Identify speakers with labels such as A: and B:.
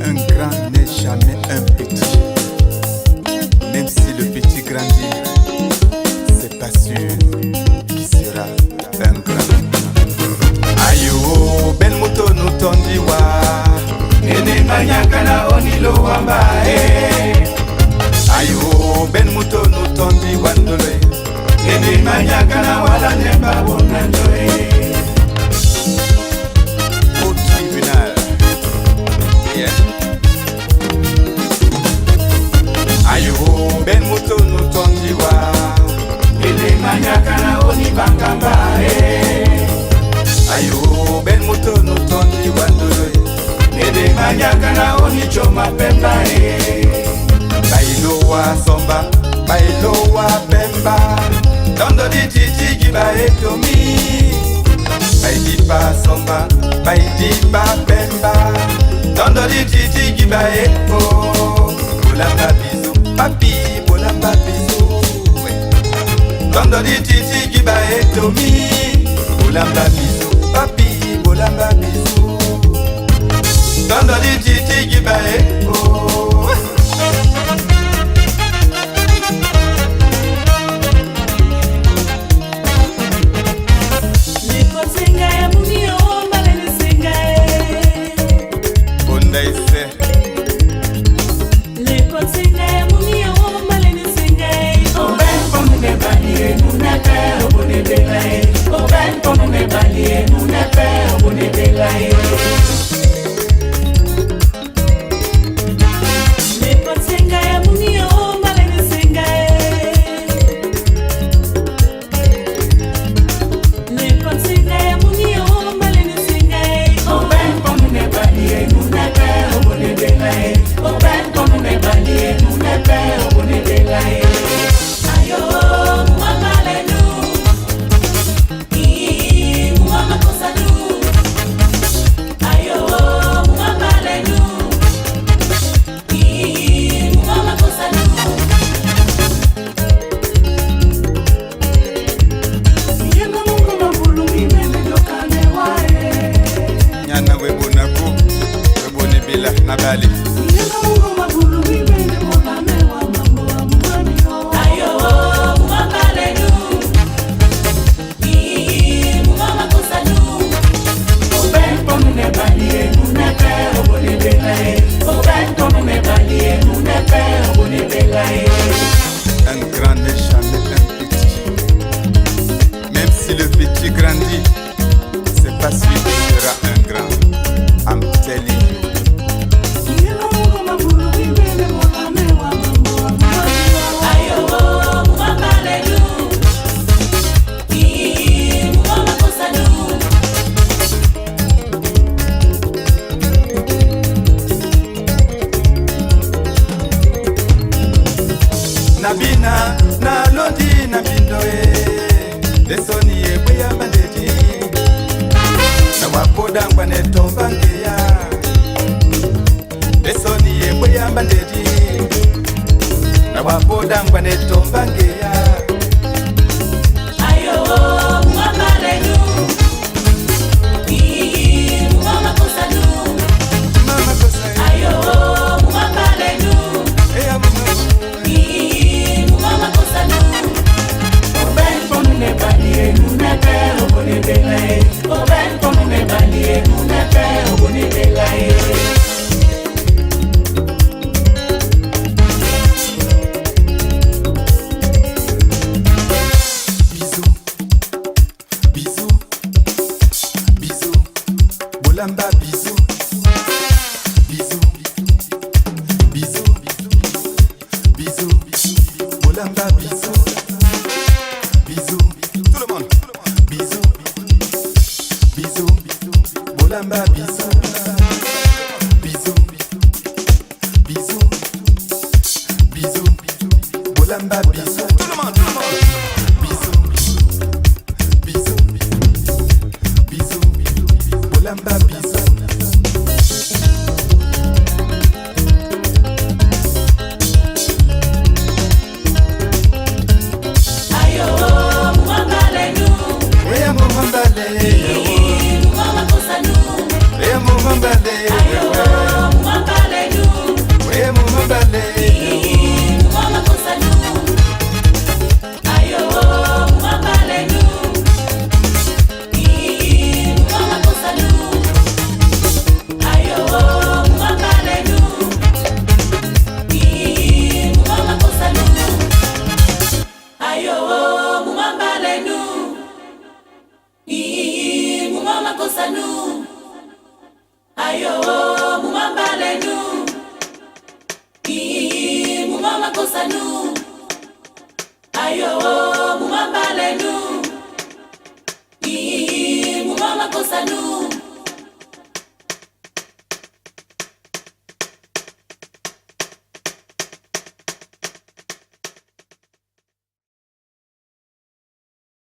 A: Un grand n'est jamais un petit. Même si le petit grandit, c'est pas sûr qu'il sera un grand. Ayo, ben moto nous tondiwa. Nene manyaka na onilo wambae. Ayo, ben moto nous tondiwa ndole. Nene manyaka na wala nemba bonandoe. Au tribunal. Yeah. Ayo, ben moto nous tondiwa. Nene manyaka na oni bangamba. Ayo, ben moto nous tondiwa ndole. Nene manyaka na oni choma pemba. Bailoa somba, bailoa pemba. Dondo di titi giba etomi. Baidipa somba, baidipa pemba. Dondo di titi giba eto. Bolamba biso, papi, bolamba biso. Dondo di titi giba etomi. Bolamba biso, papi, bolamba biso. Dondo di titi giba eto. Nabali. Un grand n'est jamais un petit. Même si le petit grandit, c'est pas sûr qu'il sera un grand. I'm telling you. Nabina, na lodi, na bindoe. Desoni e bweya bandeti. Na wapoda ngwane tombangeya. Desoni e bweya bandeti. Na wapoda ngwane tombangeya.
B: Ayo, mwamalenu. Mama kosanu.
A: Mama kosanu.
B: Ayo, mwamalenu.
A: Eya mama. Bolamba bisou, bisou, bisou, bisou, bolamba bisou, bisou, tout le monde, bisou, bisou, bolamba bisou, bisou, bisou, bisou, bolamba bisou, tout le monde, bisou, bisou, bisou, bolamba bisou.
B: Ayo, mwambale nu.
A: Eya mwambale.
B: lenu. Mumama kosanu. Ayo, mumamba lenu. Mumama kosanu. Ayo.